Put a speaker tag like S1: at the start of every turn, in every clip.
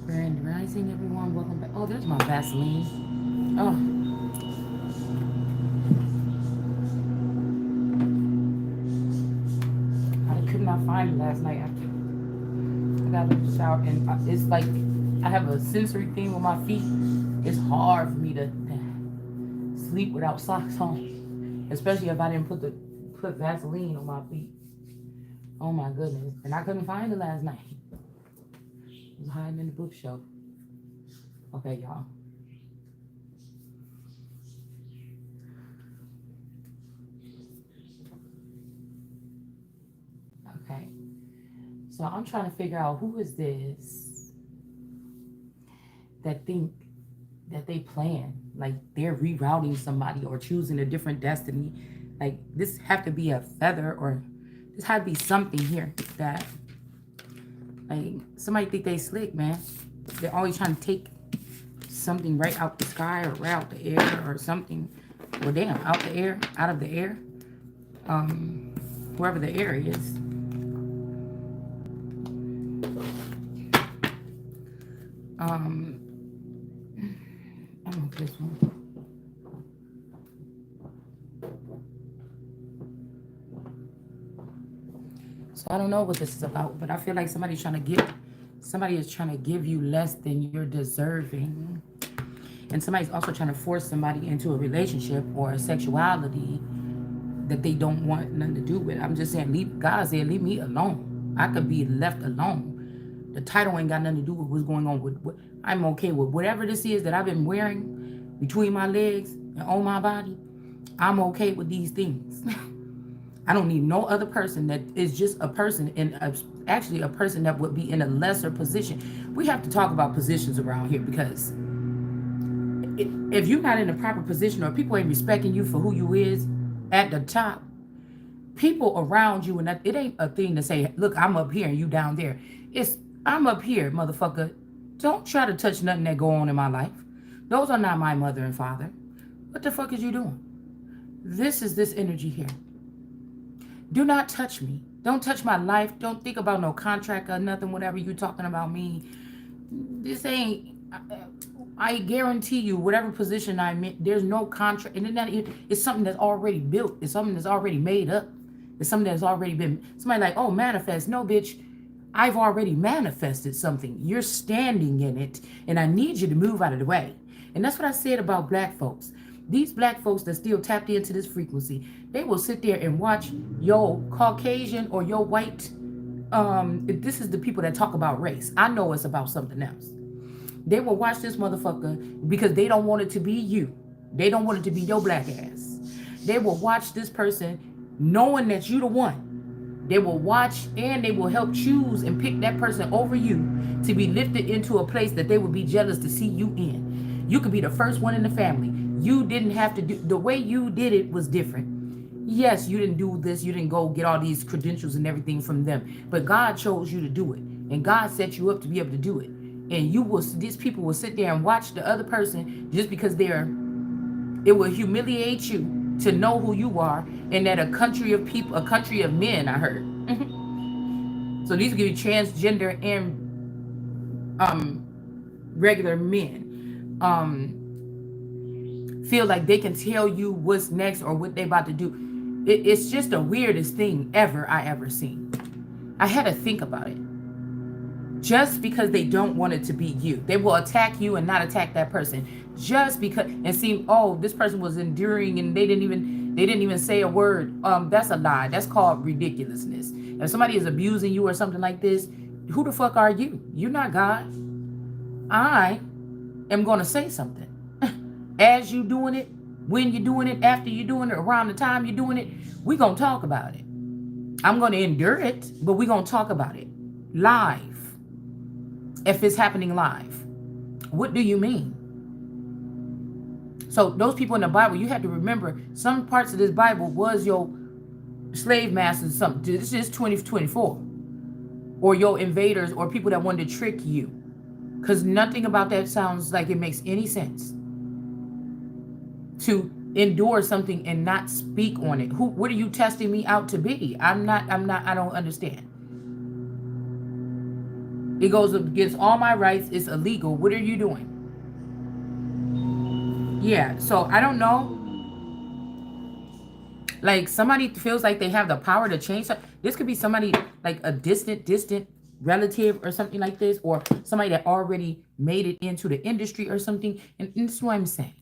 S1: Grand Rising, everyone. Welcome back. Oh, there's my Vaseline. Oh, I could not find it last night after I got out of the shower. And it's like I have a sensory thing with my feet. It's hard for me to sleep without socks on, especially if I didn't put Vaseline on my feet. Oh my goodness. And I couldn't find it last night. It was hiding in the bookshelf. Okay, y'all. Okay. So I'm trying to figure out who is this that think that they plan like they're rerouting somebody or choosing a different destiny. Like this have to be a feather or this had to be something here that like somebody think they slick, man. They're always trying to take something right out the sky or right out the air or something. Well, damn, out the air, out of the air, wherever the air is. I don't know this one. So I don't know what this is about, but I feel like somebody is trying to give you less than you're deserving. And somebody's also trying to force somebody into a relationship or a sexuality that they don't want nothing to do with. I'm just saying, God said, leave me alone. I could be left alone. The title ain't got nothing to do with what's going on with what I'm okay with. Whatever this is that I've been wearing between my legs and on my body, I'm okay with these things. I don't need no other person that is just a person actually a person that would be in a lesser position. We have to talk about positions around here because if you're not in the proper position or people ain't respecting you for who you is at the top, people around you, and that, it ain't a thing to say, look, I'm up here and you down there. It's, I'm up here, motherfucker. Don't try to touch nothing that go on in my life. Those are not my mother and father. What the fuck is you doing? This is this energy here. Do not touch me. Don't touch my life. Don't think about no contract or nothing, whatever you talking about me. This ain't, I guarantee you, whatever position I'm in, there's no contract. And then it's something that's already built. It's something that's already made up. It's something that's already been, somebody like, oh, manifest. No, bitch, I've already manifested something. You're standing in it, and I need you to move out of the way. And that's what I said about black folks. These black folks that still tapped into this frequency, they will sit there and watch your Caucasian or your white. This is the people that talk about race. I know it's about something else. They will watch this motherfucker because they don't want it to be you. They don't want it to be your black ass. They will watch this person knowing that you the one. They will watch and they will help choose and pick that person over you to be lifted into a place that they would be jealous to see you in. You could be the first one in the family. You didn't have to do, the way you did it was different. Yes, you didn't do this. You didn't go get all these credentials and everything from them. But God chose you to do it. And God set you up to be able to do it. And these people will sit there and watch the other person just because it will humiliate you to know who you are, and that a country of people, a country of men, I heard. So these give you transgender and regular men feel like they can tell you what's next or what they about to do. It's just the weirdest thing I ever seen. I had to think about it. Just because they don't want it to be you, they will attack you and not attack that person. Just because, and see, oh, this person was enduring and they didn't even say a word. That's a lie. That's called ridiculousness. If somebody is abusing you or something like this, who the fuck are you? You're not God. I am gonna say something. As you doing it, when you're doing it, after you're doing it, around the time you're doing it, we gonna talk about it. I'm gonna endure it, but we gonna talk about it live. If it's happening live, what do you mean? So those people in the Bible, you have to remember, some parts of this Bible was your slave masters. Something. This is 2024, or your invaders, or people that wanted to trick you, because nothing about that sounds like it makes any sense. To endure something and not speak on it. What are you testing me out to be? I don't understand. It goes against all my rights. It's illegal. What are you doing? Yeah, so I don't know. Like somebody feels like they have the power to change something. This could be somebody like a distant relative or something like this, or somebody that already made it into the industry or something. And this is what I'm saying.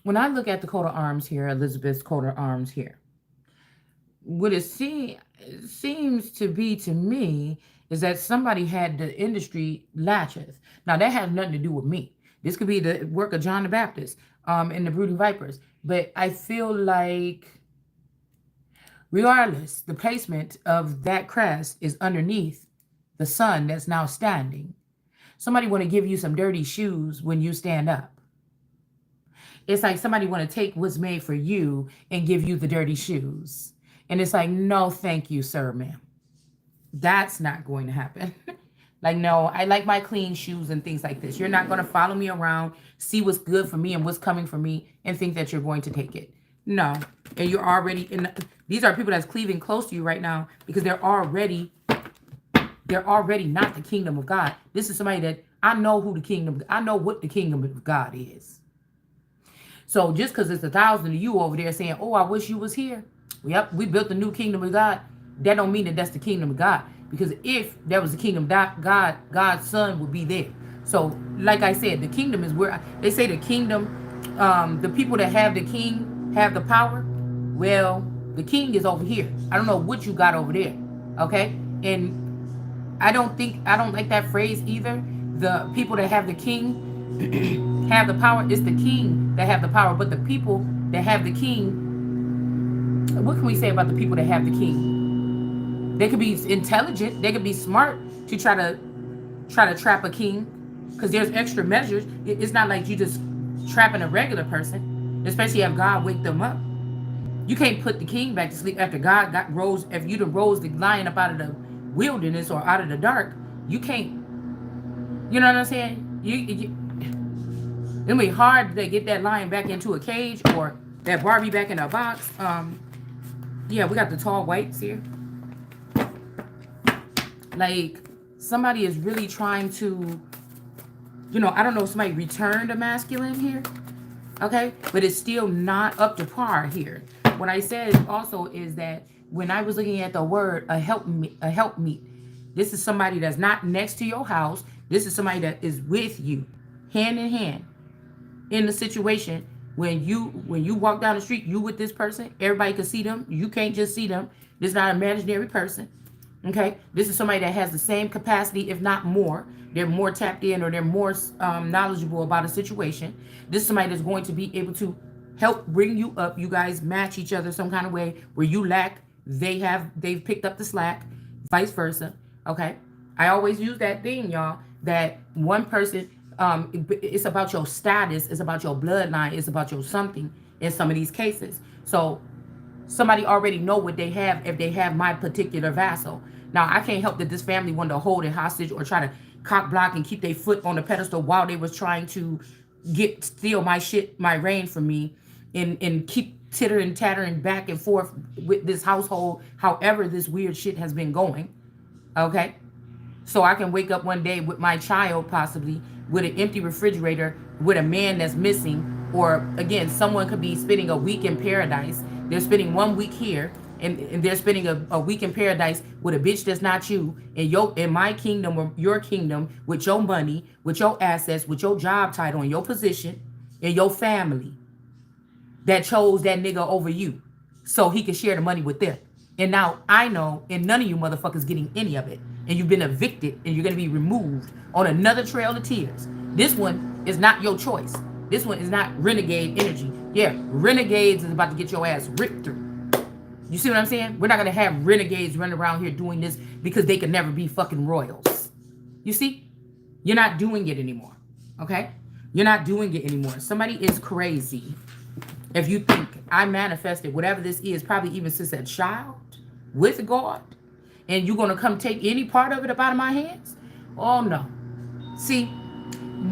S1: When I look at the coat of arms here, Elizabeth's coat of arms here, what it seems to be to me is that somebody had the industry latches. Now that has nothing to do with me. This could be the work of John the Baptist and the brooding vipers. But I feel like regardless, the placement of that crest is underneath the sun that's now standing. Somebody want to give you some dirty shoes when you stand up. It's like somebody want to take what's made for you and give you the dirty shoes. And it's like, no, thank you, sir, ma'am. That's not going to happen. Like, no, I like my clean shoes and things like this. You're not going to follow me around, see what's good for me and what's coming for me, and think that you're going to take it. No. And you're already in. These are people that's cleaving close to you right now because they're already not the kingdom of God. This is somebody that I know I know what the kingdom of God is. So just because it's 1,000 of you over there saying, oh, I wish you was here. Yep, we built the new kingdom of God. That don't mean that that's the kingdom of God. Because if that was the kingdom of God, God's son would be there. So like I said, the kingdom is where they say the kingdom, the people that have the king have the power. Well, the king is over here. I don't know what you got over there. Okay. And I don't like that phrase either. The people that have the king have the power. It's the king that have the power. But the people that have the king, what can we say about the people that have the king? They could be intelligent. They could be smart to try to trap a king, because there's extra measures. It's not like you just trapping a regular person, especially if God wake them up. You can't put the king back to sleep after God rose. If you rose the lion up out of the wilderness or out of the dark, you can't. You know what I'm saying? It'll be hard to get that lion back into a cage or that Barbie back in a box. Yeah, we got the tall whites here. Like, somebody is really trying to, I don't know, somebody returned a masculine here. Okay? But it's still not up to par here. What I said also is that when I was looking at the word, a helpmeet, this is somebody that's not next to your house. This is somebody that is with you, hand in hand, in the situation. When you walk down the street, you with this person, everybody can see them. You can't just see them. This is not an imaginary person. Okay? This is somebody that has the same capacity, if not more. They're more tapped in, or they're more knowledgeable about a situation. This is somebody that's going to be able to help bring you up. You guys match each other some kind of way where you lack, they've picked up the slack, vice versa. Okay? I always use that thing, y'all, that one person, it's about your status, it's about your bloodline, it's about your something in some of these cases. So somebody already know what they have if they have my particular vassal. Now, I can't help that this family wanted to hold it hostage or try to cock block and keep their foot on the pedestal while they was trying to steal my shit, my reign from me, and keep tittering, tattering back and forth with this household, however this weird shit has been going. Okay? So I can wake up one day with my child possibly with an empty refrigerator, with a man that's missing, or again, someone could be spending a week in paradise. They're spending 1 week here, and they're spending a week in paradise with a bitch that's not you, in my kingdom or your kingdom, with your money, with your assets, with your job title and your position, and your family that chose that nigga over you so he could share the money with them. And now I know, and none of you motherfuckers getting any of it. And you've been evicted, and you're going to be removed on another trail of tears. This one is not your choice. This one is not renegade energy. Yeah, renegades is about to get your ass ripped through. You see what I'm saying? We're not going to have renegades running around here doing this because they can never be fucking royals. You see? You're not doing it anymore. Okay? You're not doing it anymore. Somebody is crazy if you think I manifested whatever this is, probably even since a child, with God, and you're going to come take any part of it up out of my hands? Oh, no. See,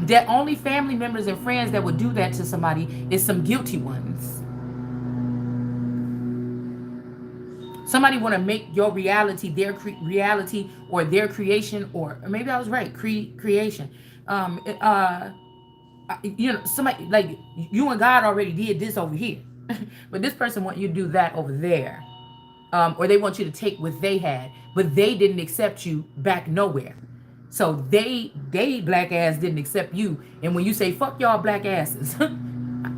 S1: the only family members and friends that would do that to somebody is some guilty ones. Somebody want to make your reality their reality, or their creation, or maybe I was right, creation. Um, uh, somebody like you and God already did this over here, but this person want you to do that over there. Or they want you to take what they had, but they didn't accept you back nowhere. So they black ass didn't accept you, and when you say fuck y'all black asses,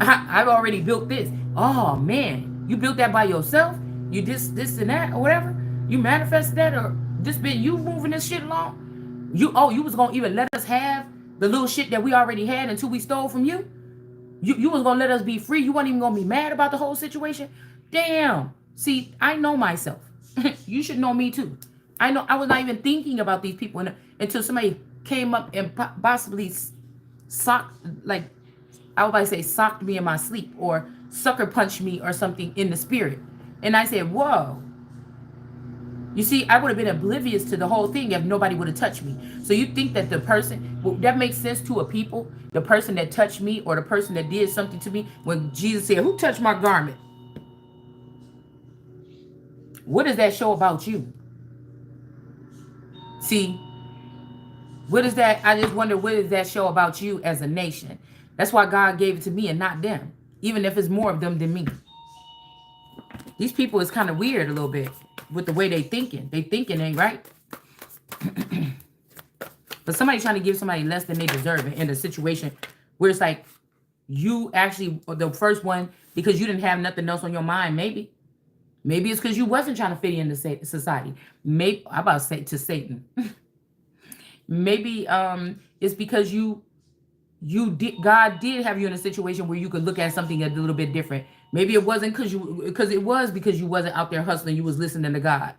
S1: I've already built this. Oh man, you built that by yourself? You this and that or whatever? You manifested that, or this been you moving this shit along? You was gonna even let us have the little shit that we already had until we stole from you? You was gonna let us be free. You weren't even gonna be mad about the whole situation. Damn. See, I know myself. You should know me too. I know I was not even thinking about these people until somebody came up and possibly socked, like I was about to say, socked me in my sleep or sucker punched me or something in the spirit. And I said, whoa. You see, I would have been oblivious to the whole thing if nobody would have touched me. So you think that the person, well, that makes sense to a people, the person that touched me or the person that did something to me, when Jesus said, who touched my garment? What does that show about you? See, what is that? I just wonder, what does that show about you as a nation? That's why God gave it to me and not them, even if it's more of them than me. These people is kind of weird a little bit with the way they thinking. They thinking ain't right. But somebody trying to give somebody less than they deserve in a situation where it's like you actually the first one because you didn't have nothing else on your mind. Maybe it's because you wasn't trying to fit into society. Maybe I'm about to say to Satan. Maybe it's because God did have you in a situation where you could look at something a little bit different. Maybe it wasn't because it was because you wasn't out there hustling. You was listening to God.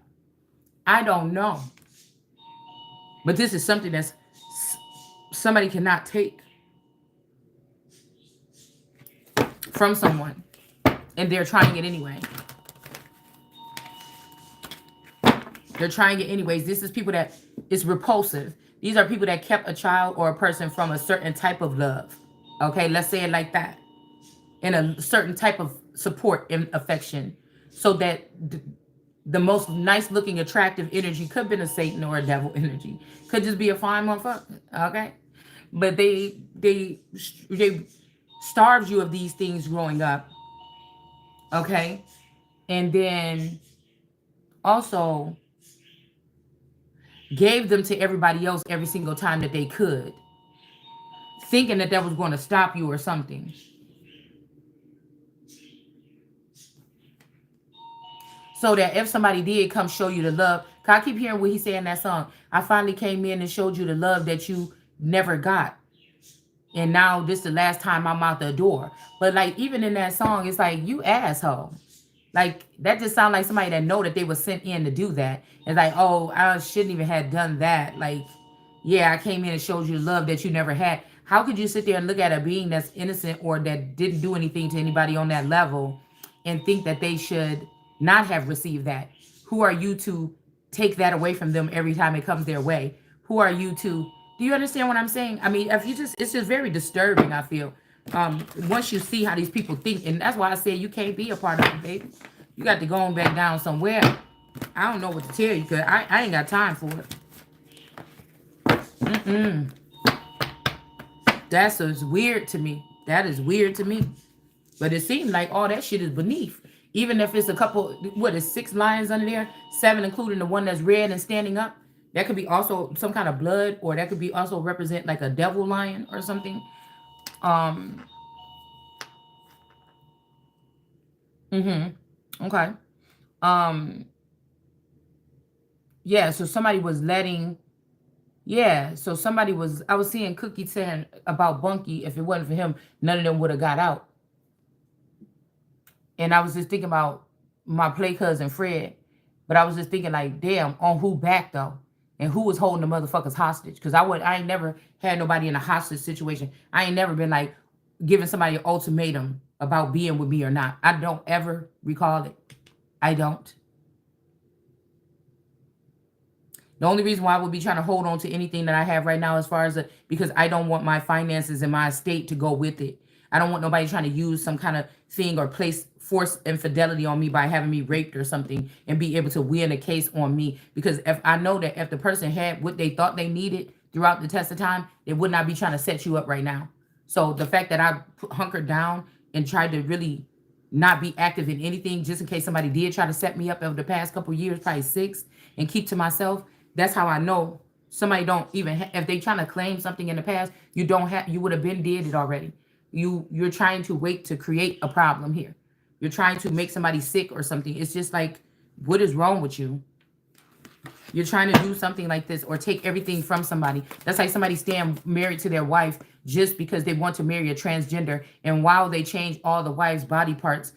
S1: I don't know. But this is something that's somebody cannot take from someone, and they're trying it anyway. They're trying it anyways. This is people that is repulsive. These are people that kept a child or a person from a certain type of love. Okay, let's say it like that. And a certain type of support and affection. So that the most nice looking attractive energy could have been a Satan or a devil energy. Could just be a fine motherfucker. Okay? But they starved you of these things growing up. Okay? And then also gave them to everybody else every single time that they could, thinking that was going to stop you or something. So that if somebody did come show you the love, cause I keep hearing what he said in that song. I finally came in and showed you the love that you never got. And now this is the last time I'm out the door. But like even in that song, it's like, you asshole. Like that just sounds like somebody that know that they were sent in to do that. It's like, oh, I shouldn't even have done that. Like, yeah, I came in and showed you love that you never had. How could you sit there and look at a being that's innocent or that didn't do anything to anybody on that level and think that they should not have received that? Who are you to take that away from them every time it comes their way? Who are you to, do you understand what I'm saying? I mean, if you just, it's just very disturbing, I feel. Once you see how these people think, and that's why I said you can't be a part of it, baby. You got to go on back down somewhere. I don't know what to tell you, because I ain't got time for it. That's weird to me. That is weird to me. But it seems like all that shit is beneath. Even if it's a couple, what is 6 lions under there? 7, including the one that's red and standing up. That could be also some kind of blood, or that could be also represent like a devil lion or something. Okay. Yeah, so somebody was letting, yeah, so somebody was, I was seeing Cookie saying about Bunky, if it wasn't for him, none of them would have got out. And I was just thinking about my play cousin Fred, but I was just thinking like, damn, on who back though? And who was holding the motherfuckers hostage? Because I ain't never had nobody in a hostage situation. I ain't never been like giving somebody an ultimatum about being with me or not. I don't ever recall it. I don't. The only reason why I would be trying to hold on to anything that I have right now as far as because I don't want my finances and my estate to go with it. I don't want nobody trying to use some kind of thing or place force infidelity on me by having me raped or something and be able to win a case on me. Because if I know that if the person had what they thought they needed throughout the test of time, they would not be trying to set you up right now. So the fact that I hunkered down and tried to really not be active in anything just in case somebody did try to set me up over the past couple of years, probably 6, and keep to myself, that's how I know somebody don't even if they trying to claim something in the past, you would have been did it already. You're trying to wait to create a problem here. You're trying to make somebody sick or something. It's just like, what is wrong with you? You're trying to do something like this or take everything from somebody. That's like somebody staying married to their wife just because they want to marry a transgender. And while they change all the wife's body parts,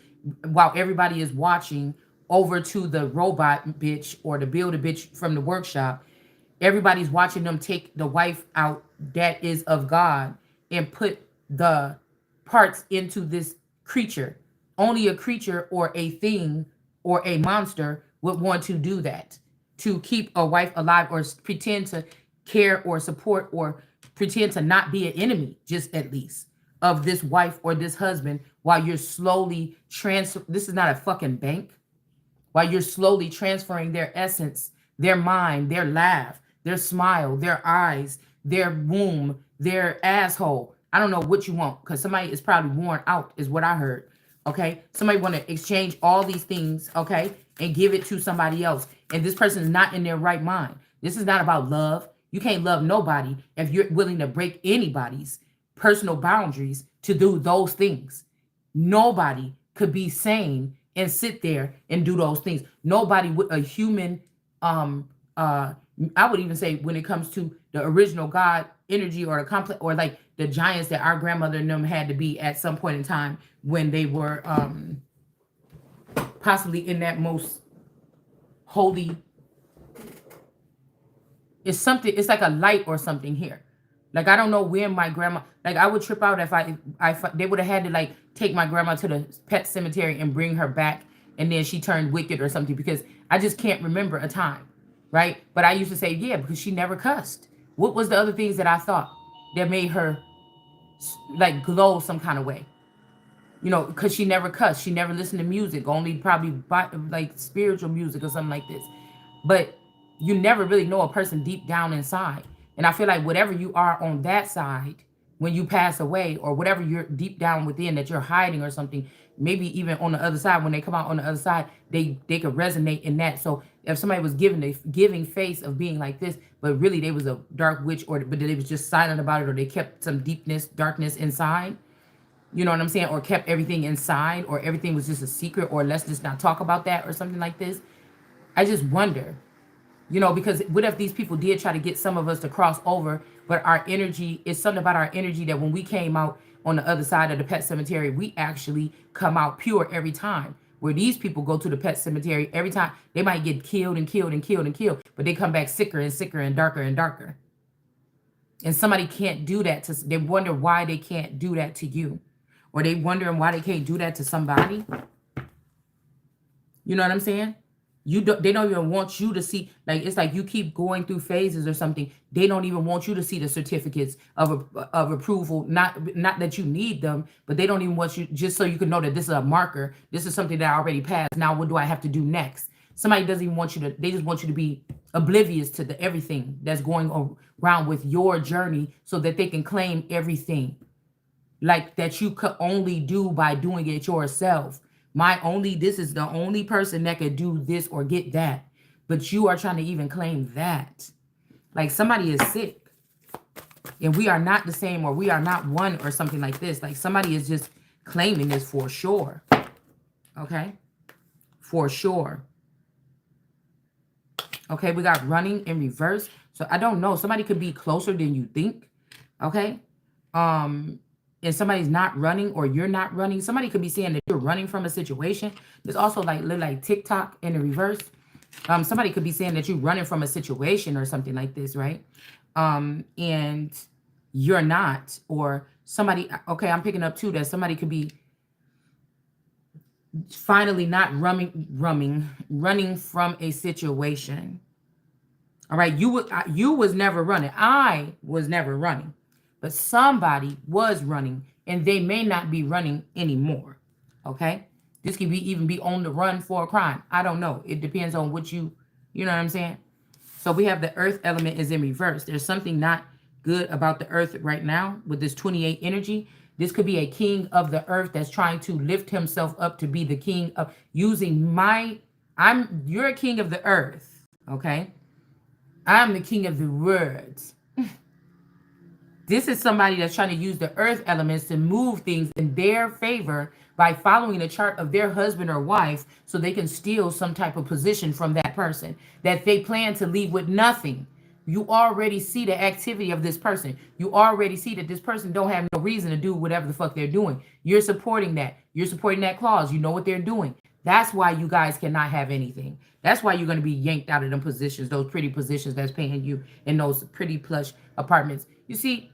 S1: while everybody is watching over to the robot bitch or the builder bitch from the workshop, everybody's watching them take the wife out that is of God and put the parts into this creature. Only a creature or a thing or a monster would want to do that, to keep a wife alive or pretend to care or support or pretend to not be an enemy, just at least, of this wife or this husband while you're slowly this is not a fucking bank. While you're slowly transferring their essence, their mind, their laugh, their smile, their eyes, their womb, their asshole. I don't know what you want because somebody is probably worn out is what I heard. Okay. Somebody want to exchange all these things. Okay. And give it to somebody else. And this person is not in their right mind. This is not about love. You can't love nobody if you're willing to break anybody's personal boundaries to do those things. Nobody could be sane and sit there and do those things. Nobody with a human, I would even say when it comes to the original God energy or the complex or like the giants that our grandmother and them had to be at some point in time when they were possibly in that most holy. It's like a light or something here. Like, I don't know when my grandma, like I would trip out if they would have had to like take my grandma to the pet cemetery and bring her back. And then she turned wicked or something because I just can't remember a time. Right. But I used to say, yeah, because she never cussed. What was the other things that I thought that made her like glow some kind of way? You know, because she never cussed. She never listened to music, only probably like spiritual music or something like this. But you never really know a person deep down inside. And I feel like whatever you are on that side, when you pass away, or whatever you're deep down within that you're hiding or something, maybe even on the other side, when they come out on the other side, they could resonate in that. So if somebody was giving face of being like this, but really they was a dark witch, but they was just silent about it, or they kept some darkness inside, you know what I'm saying? Or kept everything inside, or everything was just a secret, or let's just not talk about that or something like this. I just wonder, you know, because what if these people did try to get some of us to cross over, but our energy, is something about our energy that when we came out on the other side of the pet cemetery, we actually come out pure every time. Where these people go to the pet cemetery, every time they might get killed and killed and killed and killed, but they come back sicker and sicker and darker and darker. And somebody can't do that to, they wonder why they can't do that to you. Or they wondering why they can't do that to somebody. You know what I'm saying? They don't even want you to see, like, it's like you keep going through phases or something. They don't even want you to see the certificates of approval. Not that you need them, but they don't even want you, just so you can know that this is a marker. This is something that I already passed. Now what do I have to do next? Somebody doesn't even want you to, they just want you to be oblivious to everything that's going around with your journey so that they can claim everything. Like that you could only do by doing it yourself. This is the only person that could do this or get that. But you are trying to even claim that. Like somebody is sick. And we are not the same, or we are not one, or something like this. Like somebody is just claiming this for sure. Okay? For sure. Okay, we got running in reverse. So I don't know. Somebody could be closer than you think. Okay? And somebody's not running, or you're not running. Somebody could be saying that you're running from a situation. There's also like TikTok in the reverse. Somebody could be saying that you're running from a situation or something like this, right? And you're not, or somebody, okay, I'm picking up too that somebody could be finally not running from a situation. All right, you was never running. I was never running. But somebody was running, and they may not be running anymore. Okay? This could even be on the run for a crime. I don't know. It depends on what you know what I'm saying? So we have the earth element is in reverse. There's something not good about the earth right now with this 28 energy. This could be a king of the earth that's trying to lift himself up to be the king of using you're a king of the earth, okay? I'm the king of the words. This is somebody that's trying to use the earth elements to move things in their favor by following the chart of their husband or wife so they can steal some type of position from that person that they plan to leave with nothing. You already see the activity of this person. You already see that this person don't have no reason to do whatever the fuck they're doing. You're supporting that. You're supporting that clause. You know what they're doing. That's why you guys cannot have anything. That's why you're going to be yanked out of them positions, those pretty positions that's paying you in those pretty plush apartments. You see,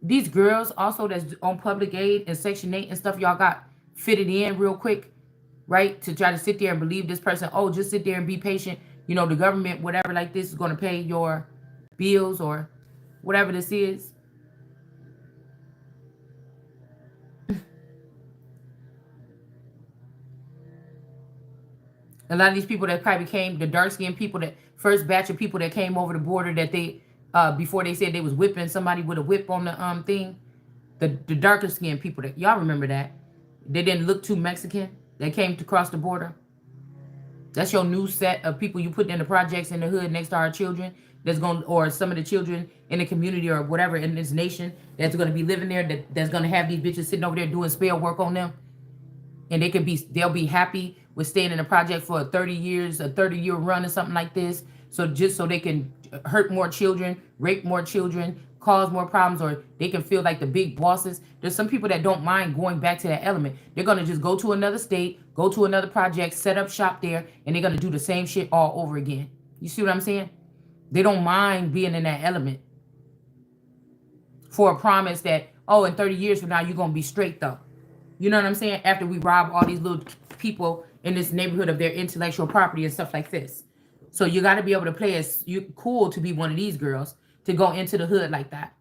S1: these girls also that's on public aid and Section 8 and stuff, y'all got fitted in real quick, right? To try to sit there and believe this person, oh, just sit there and be patient. You know, the government, whatever like this, is going to pay your bills or whatever this is. A lot of these people that probably came, the dark-skinned people, that first batch of people that came over the border that they, before they said they was whipping somebody with a whip on the thing, the darker skinned people that y'all remember that they didn't look too Mexican. They came to cross the border. That's your new set of people you put in the projects in the hood next to our children. That's going, or some of the children in the community or whatever in this nation that's going to be living there. That's going to have these bitches sitting over there doing spell work on them, and they'll be happy with staying in the project for 30 years, a 30-year run or something like this. So just so they can hurt more children, rape more children, cause more problems, or they can feel like the big bosses. There's some people that don't mind going back to that element. They're going to just go to another state, go to another project, set up shop there, and they're going to do the same shit all over again. You see what I'm saying? They don't mind being in that element for a promise that, oh, in 30 years from now, you're going to be straight though. You know what I'm saying? After we rob all these little people in this neighborhood of their intellectual property and stuff like this. So you got to be able to play as cool to be one of these girls to go into the hood like that.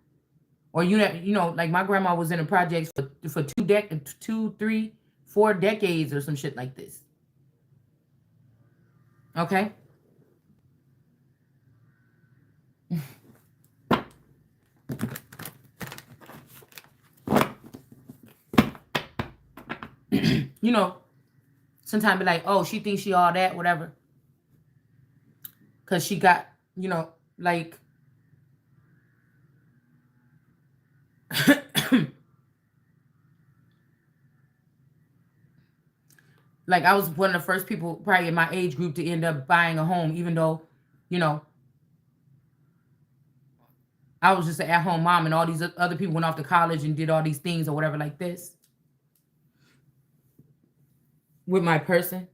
S1: Or you know, like my grandma was in the projects for 2, 3, 4 decades or some shit like this. Okay? You know, sometimes be like, oh, she thinks she all that, whatever. Because she got, you know, like, like I was one of the first people probably in my age group to end up buying a home, even though, you know, I was just an at-home mom and all these other people went off to college and did all these things or whatever like this with my person.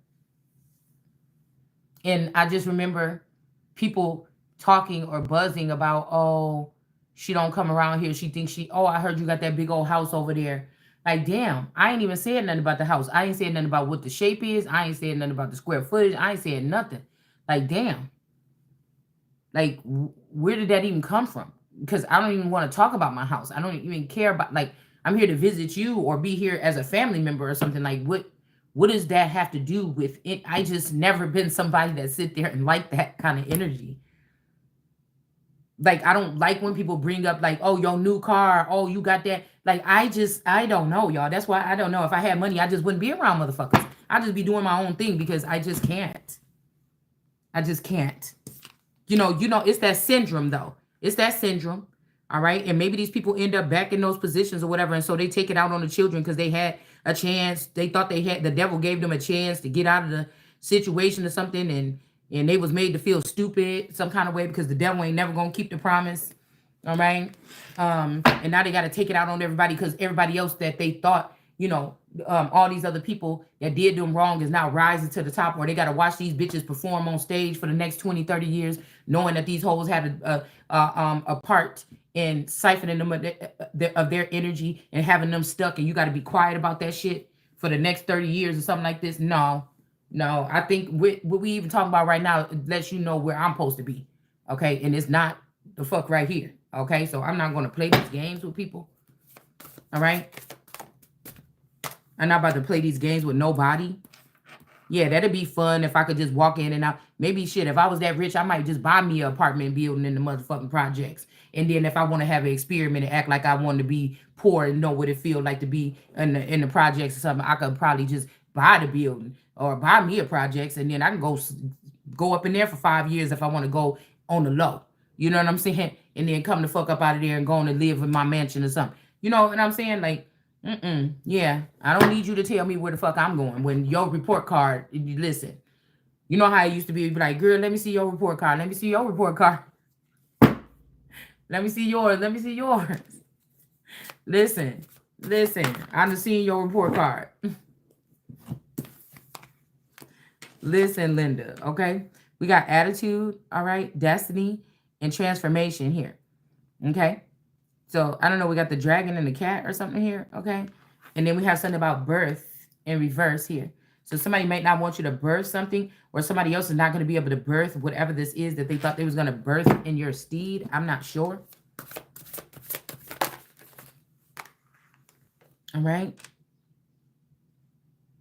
S1: And I just remember people talking or buzzing about, oh, she don't come around here. She thinks oh, I heard you got that big old house over there. Like, damn, I ain't even saying nothing about the house. I ain't saying nothing about what the shape is. I ain't saying nothing about the square footage. I ain't saying nothing. Like, damn. Like, where did that even come from? Because I don't even want to talk about my house. I don't even care about, like, I'm here to visit you or be here as a family member or something. Like, what does that have to do with it? I just never been somebody that sit there and like that kind of energy. Like, I don't like when people bring up like, oh, your new car, oh, you got that. Like, I don't know, y'all. That's why I don't know. If I had money, I just wouldn't be around motherfuckers. I'd just be doing my own thing because I just can't. I just can't. You know, it's that syndrome though. It's that syndrome. All right. And maybe these people end up back in those positions or whatever. And so they take it out on the children because they had a chance. They thought the devil gave them a chance to get out of the situation or something. And they was made to feel stupid some kind of way because the devil ain't never going to keep the promise. All right. And now they got to take it out on everybody because everybody else that they thought, you know, all these other people that did them wrong is now rising to the top, or they got to watch these bitches perform on stage for the next 20, 30 years, knowing that these hoes had a part in siphoning them of their energy and having them stuck, and you got to be quiet about that shit for the next 30 years or something like this. No, I think what we even talking about right now lets you know where I'm supposed to be, okay? And it's not the fuck right here, okay? So I'm not going to play these games with people, all right? I'm not about to play these games with nobody. Yeah, that'd be fun if I could just walk in and out. Maybe shit, if I was that rich, I might just buy me an apartment building in the motherfucking projects. And then if I want to have an experiment and act like I want to be poor and know what it feels like to be in the projects or something, I could probably just buy the building or buy me a projects, and then I can go up in there for 5 years if I want to go on the low. You know what I'm saying? And then come the fuck up out of there and go on and live in my mansion or something. You know what I'm saying? Like, yeah, I don't need you to tell me where the fuck I'm going. When your report card, you listen. You know how it used to be like, girl, let me see your report card. Let me see your report card. Let me see yours. Let me see yours. Listen. I'm seeing your report card. Listen, Linda, okay? We got attitude, all right? Destiny and transformation here, okay? So, I don't know, we got the dragon and the cat or something here, okay? And then we have something about birth in reverse here. So, somebody might not want you to birth something, or somebody else is not going to be able to birth whatever this is that they thought they was going to birth in your steed. I'm not sure. All right?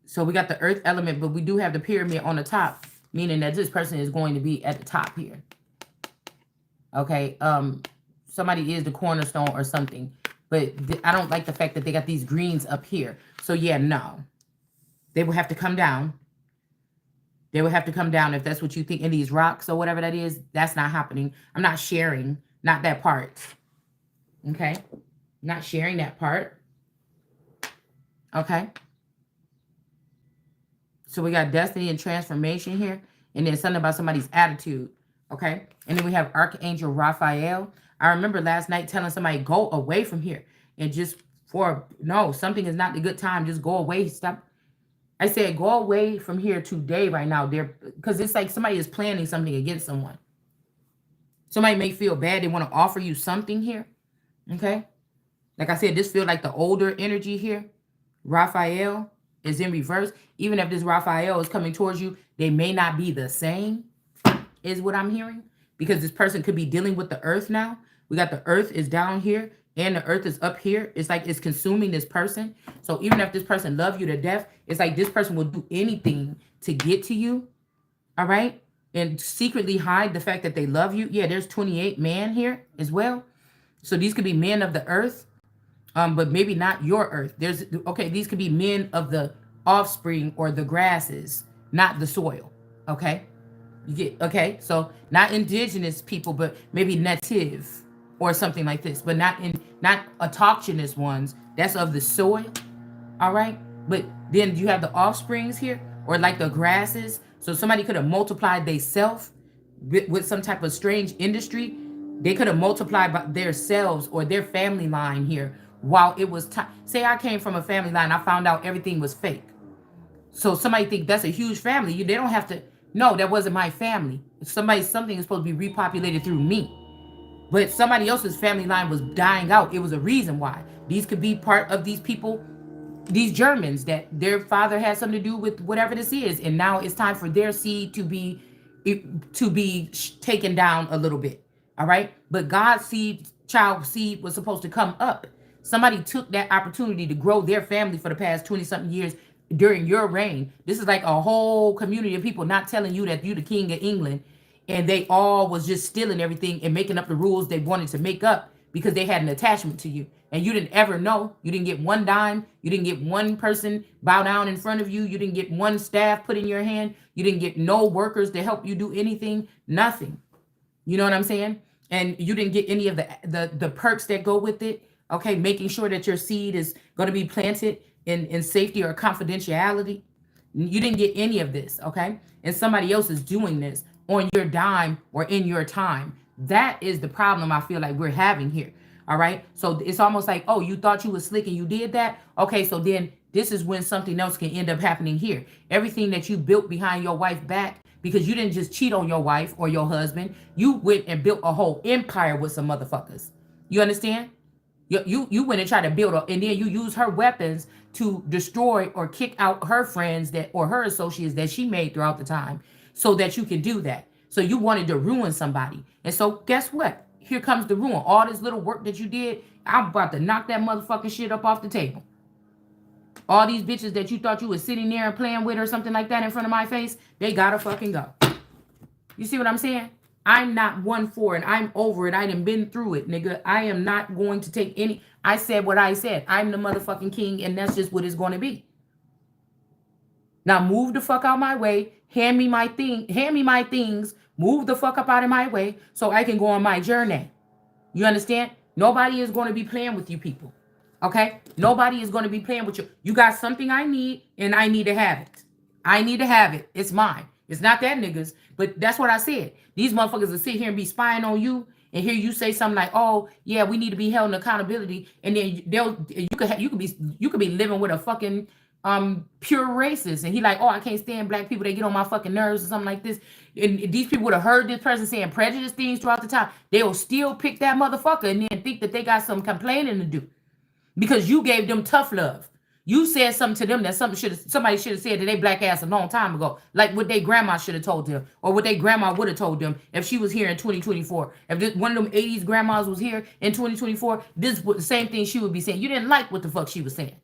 S1: So, we got the earth element, but we do have the pyramid on the top, meaning that this person is going to be at the top here. Okay? Somebody is the cornerstone or something. But I don't like the fact that they got these greens up here. So, yeah, no. They will have to come down. They will have to come down if that's what you think. In these rocks or whatever that is, that's not happening. I'm not sharing. Not that part. Okay? Not sharing that part. Okay? So, we got destiny and transformation here. And then something about somebody's attitude. Okay? And then we have Archangel Raphael. I remember last night telling somebody, go away from here. And just no, something is not a good time. Just go away. Stop. I said, go away from here today right now. Because it's like somebody is planning something against someone. Somebody may feel bad. They want to offer you something here. Okay? Like I said, this feels like the older energy here. Raphael is in reverse. Even if this Raphael is coming towards you, they may not be the same, is what I'm hearing. Because this person could be dealing with the earth now. We got the earth is down here and the earth is up here. It's like it's consuming this person. So even if this person loves you to death, it's like this person will do anything to get to you. All right? And secretly hide the fact that they love you. Yeah, there's 28 man here as well. So these could be men of the earth, but maybe not your earth. These could be men of the offspring or the grasses, not the soil. Okay? Okay, so not indigenous people, but maybe native or something like this, but not autochthonous ones. That's of the soil. All right, but then you have the offsprings here, or like the grasses. So somebody could have multiplied themselves with some type of strange industry. They could have multiplied by themselves or their family line here while it was time. Say I came from a family line, I found out everything was fake. So somebody think that's a huge family. They don't have to. No, that wasn't my family. Something is supposed to be repopulated through me. But somebody else's family line was dying out. It was a reason why. These could be part of these people, these Germans, that their father had something to do with whatever this is. And now it's time for their seed to be taken down a little bit. All right? But God's child seed was supposed to come up. Somebody took that opportunity to grow their family for the past 20-something years during your reign. This is like a whole community of people not telling you that you the king of England, and they all was just stealing everything and making up the rules they wanted to make up because they had an attachment to you. And you didn't ever know. You didn't get one dime. You didn't get one person bow down in front of you. You didn't get one staff put in your hand. You didn't get no workers to help you do anything. Nothing. You know what I'm saying? And you didn't get any of the perks that go with it. Okay, making sure that your seed is going to be planted in safety or confidentiality. You didn't get any of this, okay? And somebody else is doing this on your dime or in your time. That is the problem I feel like we're having here, all right? So it's almost like, oh, you thought you was slick and you did that? Okay, so then this is when something else can end up happening here. Everything that you built behind your wife's back, because you didn't just cheat on your wife or your husband. You went and built a whole empire with some motherfuckers. You understand? You went and tried to build and then you use her weapons to destroy or kick out her friends or her associates that she made throughout the time so that you can do that. So you wanted to ruin somebody. And so guess what? Here comes the ruin. All this little work that you did, I'm about to knock that motherfucking shit up off the table. All these bitches that you thought you was sitting there and playing with or something like that in front of my face, they gotta fucking go. You see what I'm saying? I'm not one for it. I'm over it. I done been through it, nigga. I am not going to take any. I said what I said. I'm the motherfucking king, and that's just what it's going to be. Now move the fuck out my way. Hand me my thing. Hand me my things. Move the fuck up out of my way so I can go on my journey. You understand? Nobody is going to be playing with you people. Okay? Nobody is going to be playing with you. You got something I need, and I need to have it. I need to have it. It's mine. It's not that niggas, but that's what I said. These motherfuckers will sit here and be spying on you and hear you say something like, "Oh, yeah, we need to be held in accountability," and then you could be living with a fucking pure racist, and he like, "Oh, I can't stand black people. They get on my fucking nerves," or something like this. And these people would have heard this person saying prejudice things throughout the time. They will still pick that motherfucker and then think that they got some complaining to do because you gave them tough love. You said something to them that somebody should have said to their black ass a long time ago, like what their grandma should have told them, or what their grandma would have told them if she was here in 2024. If one of them 80s grandmas was here in 2024, this was the same thing she would be saying. You didn't like what the fuck she was saying.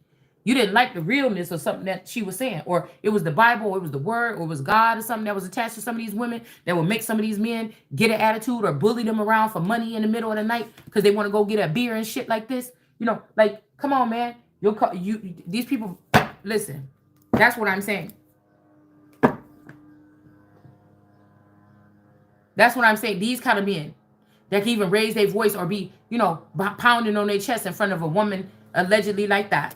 S1: You didn't like the realness of something that she was saying, or it was the Bible, or it was the word, or it was God, or something that was attached to some of these women that would make some of these men get an attitude or bully them around for money in the middle of the night because they want to go get a beer and shit like this. You know, like, come on, man. These people, listen, that's what I'm saying. That's what I'm saying. These kind of men that can even raise their voice or be, pounding on their chest in front of a woman allegedly like that.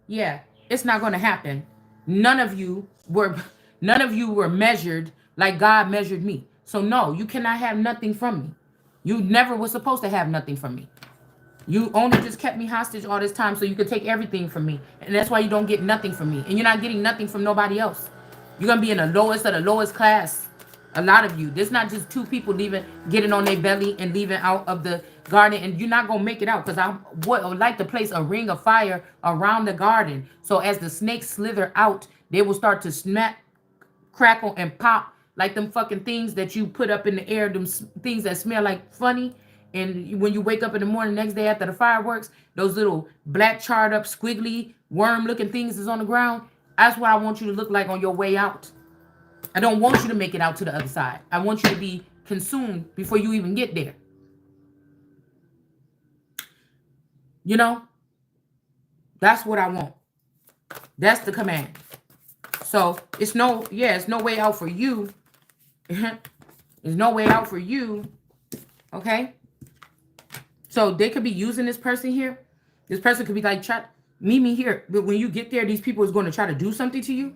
S1: Yeah, it's not going to happen. None of you were measured like God measured me. So no, you cannot have nothing from me. You never were supposed to have nothing from me. You only just kept me hostage all this time so you could take everything from me. And that's why you don't get nothing from me. And you're not getting nothing from nobody else. You're going to be in the lowest of the lowest class. A lot of you. There's not just two people getting on their belly and leaving out of the garden. And you're not going to make it out because I would like to place a ring of fire around the garden. So as the snakes slither out, they will start to snap, crackle, and pop like them fucking things that you put up in the air. Them things that smell like funny. And when you wake up in the morning, next day after the fireworks, those little black charred up, squiggly, worm-looking things is on the ground. That's what I want you to look like on your way out. I don't want you to make it out to the other side. I want you to be consumed before you even get there. You know? That's what I want. That's the command. So it's no way out for you. There's no way out for you. Okay? So they could be using this person here. This person could be like, meet me here. But when you get there, these people is going to try to do something to you.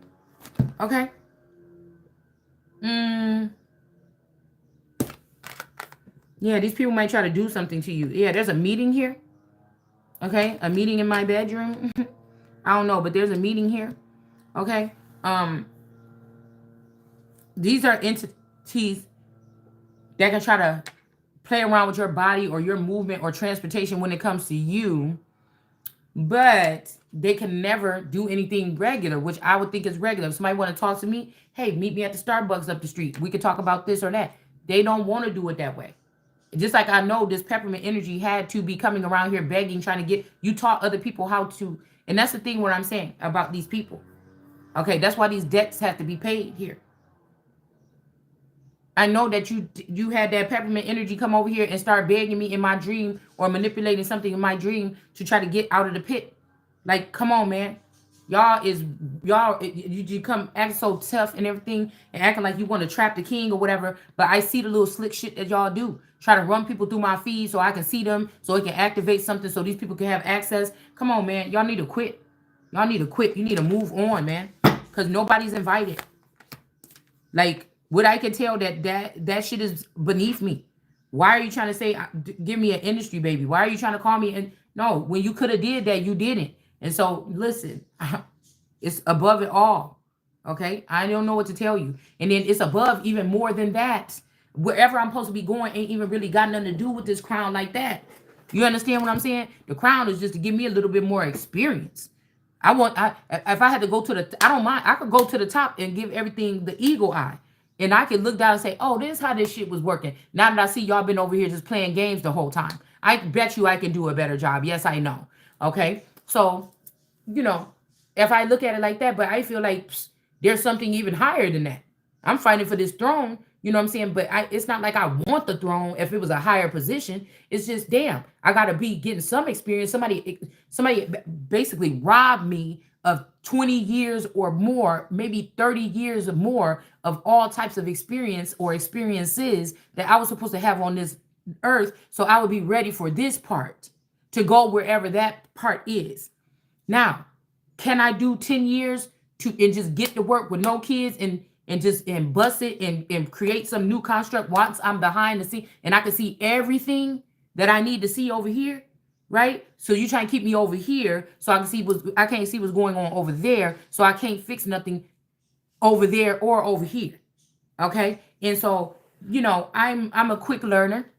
S1: Okay? Yeah, these people might try to do something to you. Yeah, there's a meeting here. Okay? A meeting in my bedroom. I don't know, but there's a meeting here. Okay? These are entities that can try to play around with your body or your movement or transportation when it comes to you, but they can never do anything regular, which I would think is regular. If somebody want to talk to me, hey, meet me at the Starbucks up the street. We could talk about this or that. They don't want to do it that way. Just like I know this peppermint energy had to be coming around here begging, trying to get, you taught other people how to, and that's the thing what I'm saying about these people. Okay, that's why these debts have to be paid here. I know that you had that peppermint energy come over here and start begging me in my dream or manipulating something in my dream to try to get out of the pit. Like, come on, man. You come acting so tough and everything and acting like you want to trap the king or whatever. But I see the little slick shit that y'all do. Try to run people through my feed so I can see them, so it can activate something so these people can have access. Come on, man. Y'all need to quit. Y'all need to quit. You need to move on, man. Because nobody's invited. Like, what I can tell that shit is beneath me. Why are you trying to say, give me an industry, baby? Why are you trying to call me? And no, when you could have did that, you didn't. And so, listen, it's above it all. Okay? I don't know what to tell you. And then it's above even more than that. Wherever I'm supposed to be going ain't even really got nothing to do with this crown like that. You understand what I'm saying? The crown is just to give me a little bit more experience. If I had to go to I don't mind. I could go to the top and give everything the eagle eye. And I can look down and say, oh, this is how this shit was working. Now that I see y'all been over here just playing games the whole time. I bet you I can do a better job. Yes, I know. Okay? So you know, if I look at it like that, but I feel like there's something even higher than that. I'm fighting for this throne, you know what I'm saying? But it's not like I want the throne if it was a higher position. It's just, damn, I gotta be getting some experience. Somebody basically robbed me of 20 years or more, maybe 30 years or more of all types of experience or experiences that I was supposed to have on this earth. So I would be ready for this part to go wherever that part is. Now, can I do 10 years to and just get to work with no kids and just and bust it and create some new construct once I'm behind the scene and I can see everything that I need to see over here, right? So you try and keep me over here so I can see what I can't see what's going on over there, so I can't fix nothing over there or over here. Okay? And so, I'm a quick learner.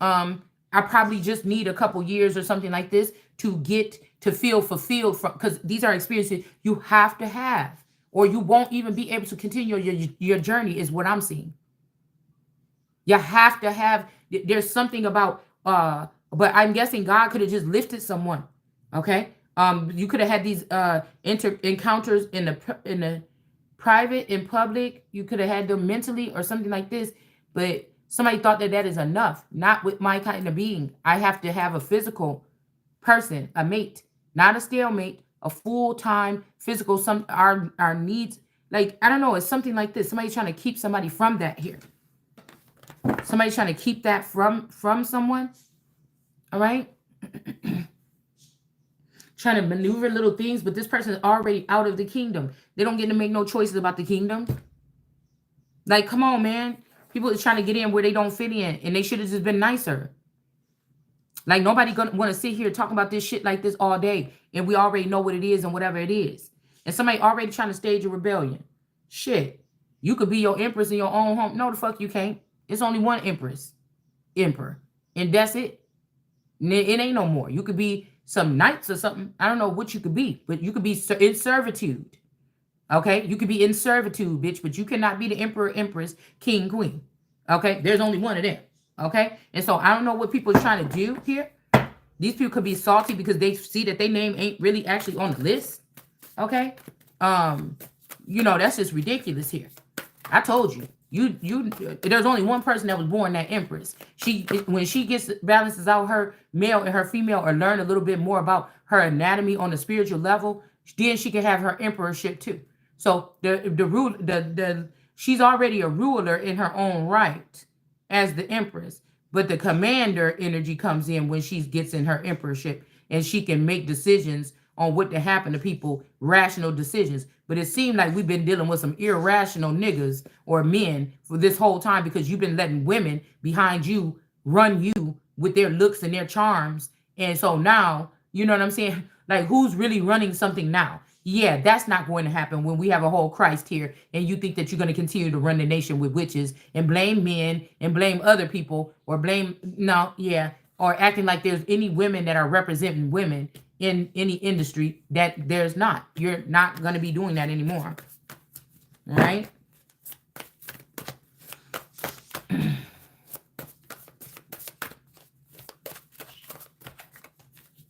S1: I probably just need a couple years or something like this to get to feel fulfilled from, because these are experiences you have to have, or you won't even be able to continue your journey, is what I'm seeing. You have to have, there's something about but I'm guessing God could have just lifted someone. Okay. You could have had these encounters in the private, in public. You could have had them mentally or something like this, but somebody thought that that is enough. Not with my kind of being. I have to have a physical person, a mate, not a stalemate, a full-time physical. Some our needs, like, I don't know, it's something like this. Somebody's trying to keep somebody from that here. Somebody's trying to keep that from someone. All right. Trying to maneuver little things, but this person is already out of the kingdom. They don't get to make no choices about the kingdom. Like, come on, man. People are trying to get in where they don't fit in, and they should have just been nicer. Like, nobody gonna want to sit here talking about this shit like this all day, and we already know what it is and whatever it is. And somebody already trying to stage a rebellion. Shit. You could be your empress in your own home. No, the fuck you can't. It's only one emperor. And that's it. It ain't no more. You could be some knights or something. I don't know what you could be, but you could be in servitude. Okay? You could be in servitude, bitch, but you cannot be the emperor, empress, king, queen. Okay? There's only one of them. Okay? And so I don't know what people are trying to do here. These people could be salty because they see that their name ain't really actually on the list. Okay? That's just ridiculous here. I told you. There's only one person that was born that empress. When she balances out her male and her female, or learn a little bit more about her anatomy on the spiritual level, then she can have her emperorship too. So she's already a ruler in her own right as the empress, but the commander energy comes in when she gets in her emperorship, and she can make decisions on what to happen to people, rational decisions. But it seemed like we've been dealing with some irrational niggas or men for this whole time, because you've been letting women behind you run you with their looks and their charms. And so now, you know what I'm saying? Like, who's really running something now? Yeah, that's not going to happen when we have a whole Christ here, and you think that you're going to continue to run the nation with witches and blame men and blame other people, or or acting like there's any women that are representing women in any industry that there's not. You're not going to be doing that anymore. All right?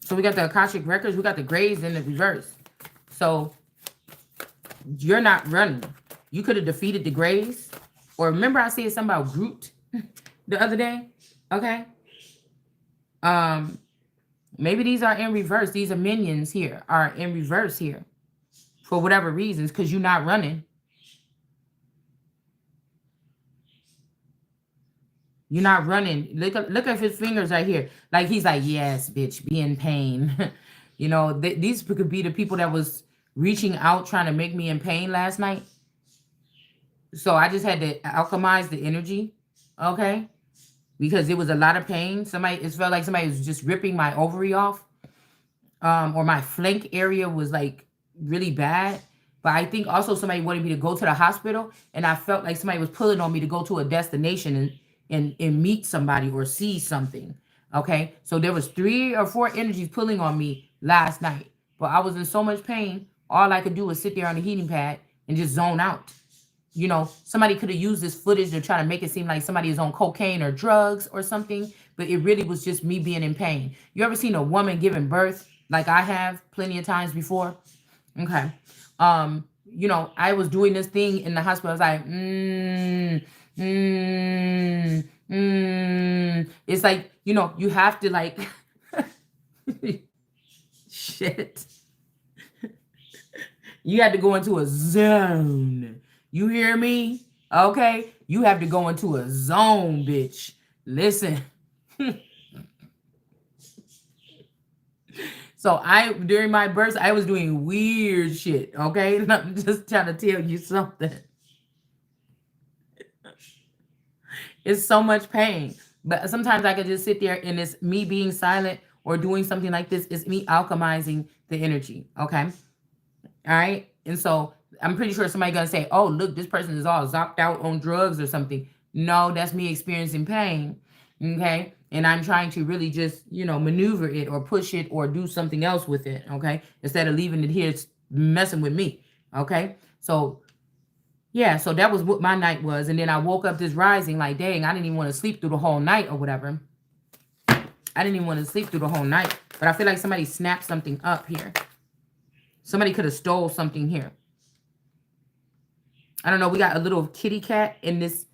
S1: So we got the Akashic Records. We got the Grays in the reverse. So you're not running. You could have defeated the Grays. Or remember I said something about Groot the other day? Okay? Maybe these are in reverse. These are minions here are in reverse here for whatever reasons, because you're not running. You're not running. Look at his fingers right here. Like, he's like, yes, bitch, be in pain. These could be the people that was reaching out trying to make me in pain last night. So I just had to alchemize the energy. Okay? Because it was a lot of pain. It felt like somebody was just ripping my ovary off. Or my flank area was like really bad. But I think also somebody wanted me to go to the hospital, and I felt like somebody was pulling on me to go to a destination and meet somebody or see something. Okay. So there was 3 or 4 energies pulling on me last night. But I was in so much pain, all I could do was sit there on the heating pad and just zone out. Somebody could have used this footage to try to make it seem like somebody is on cocaine or drugs or something, but it really was just me being in pain. You ever seen a woman giving birth, like I have plenty of times before. Okay. You know, I was doing this thing in the hospital. I was like, It's like, you know, you have to like shit. You have to go into a zone. You hear me? Okay? You have to go into a zone, bitch. Listen. So during my birth, I was doing weird shit. Okay? And I'm just trying to tell you something. It's so much pain. But sometimes I could just sit there and it's me being silent or doing something like this. It's me alchemizing the energy. Okay? All right. And so I'm pretty sure somebody gonna say, "Oh, look, this person is all zopped out on drugs or something." No, that's me experiencing pain. Okay. And I'm trying to really just, you know, maneuver it or push it or do something else with it. Okay. Instead of leaving it here, it's messing with me. Okay. So yeah, so that was what my night was. And then I woke up this rising, like, dang, I didn't even want to sleep through the whole night or whatever. I didn't even want to sleep through the whole night. But I feel like somebody snapped something up here. Somebody could have stole something here. I don't know. We got a little kitty cat in this,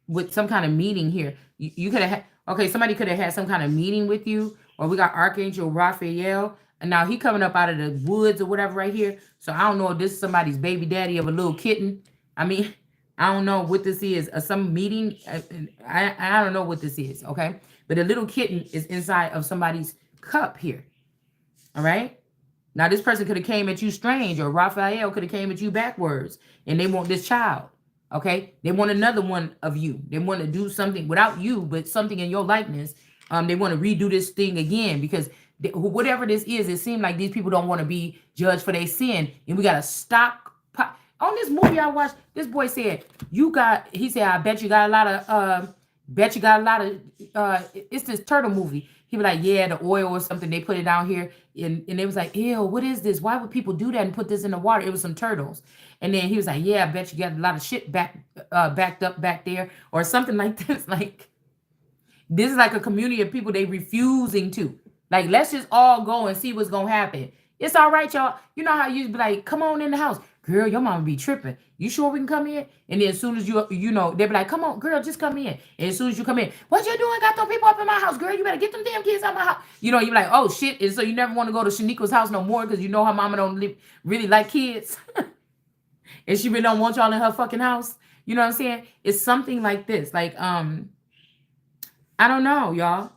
S1: with some kind of meeting here. You could have had, okay, somebody could have had some kind of meeting with you, or we got Archangel Raphael, and now he coming up out of the woods or whatever right here. So I don't know if this is somebody's baby daddy of a little kitten. I mean, I don't know what this is. Some meeting. I don't know what this is. Okay, but a little kitten is inside of somebody's cup here. All right. Now this person could have came at you strange, or Raphael could have came at you backwards, and they want this child. Okay, they want another one of you. They want to do something without you, but something in your likeness. They want to redo this thing again because whatever this is, it seems like these people don't want to be judged for their sin, and we got to stop. On this movie I watched, this boy said, "You got." He said, "I bet you got a lot of. Bet you got a lot of." It's this turtle movie. He was like, "Yeah, the oil or something. They put it down here, and they was like, ew, what is this? Why would people do that and put this in the water? It was some turtles." And then he was like, "Yeah, I bet you got a lot of shit backed up back there or something like this." Like this is like a community of people they refusing to. Like, let's just all go and see what's gonna happen. It's all right, y'all. You know how you be like, "Come on in the house." Girl, your mama be tripping. You sure we can come in? And then as soon as you know, they be like, "Come on, girl, just come in." And as soon as you come in, "What you doing? Got them people up in my house, girl. You better get them damn kids out of my house." You know, you be like, "Oh shit." And so you never want to go to Shanika's house no more because you know her mama don't really like kids. And she really don't want y'all in her fucking house. You know what I'm saying? It's something like this. Like, I don't know, y'all.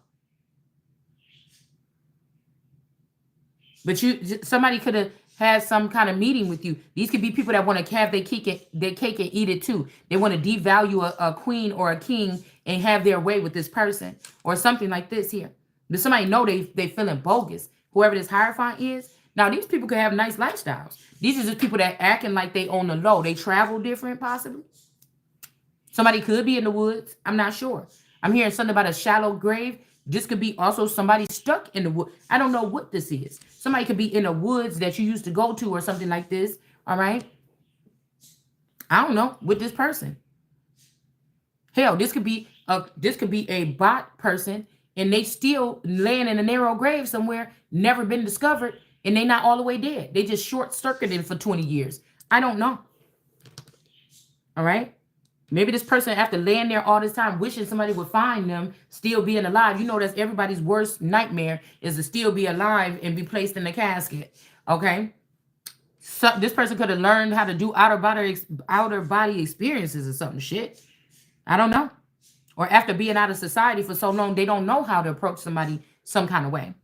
S1: But somebody could have had some kind of meeting with you. These could be people that want to have their cake and eat it too. They want to devalue a queen or a king and have their way with this person or something like this here. Does somebody know they feeling bogus? Whoever this Hierophant is. Now these people could have nice lifestyles. These are just people that acting like they on the low. They travel different, possibly. Somebody could be in the woods. I'm not sure. I'm hearing something about a shallow grave. This could be also somebody stuck in the wood. I don't know what this is. Somebody could be in the woods that you used to go to or something like this. All right. I don't know with this person. Hell, this could be a bot person and they still laying in a narrow grave somewhere, never been discovered, and they not all the way dead. They just short circuited for 20 years. I don't know. All right. Maybe this person, after laying there all this time, wishing somebody would find them, still being alive. You know, that's everybody's worst nightmare is to still be alive and be placed in a casket. Okay. So this person could have learned how to do outer body experiences or something shit. I don't know. Or after being out of society for so long, they don't know how to approach somebody some kind of way.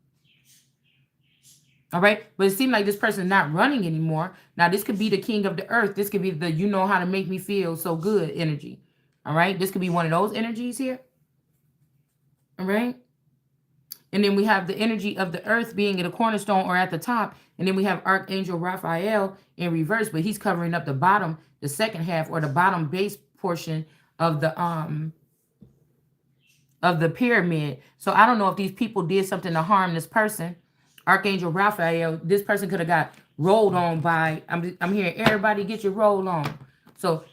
S1: All right. But it seemed like this person is not running anymore. Now, this could be the king of the earth. This could be the you know how to make me feel so good energy. All right. This could be one of those energies here. All right. And then we have the energy of the earth being at a cornerstone or at the top. And then we have Archangel Raphael in reverse, but he's covering up the bottom, the second half or the bottom base portion of the pyramid. So I don't know if these people did something to harm this person. Archangel Raphael, this person could have got rolled on by, I'm hearing everybody get your roll on. So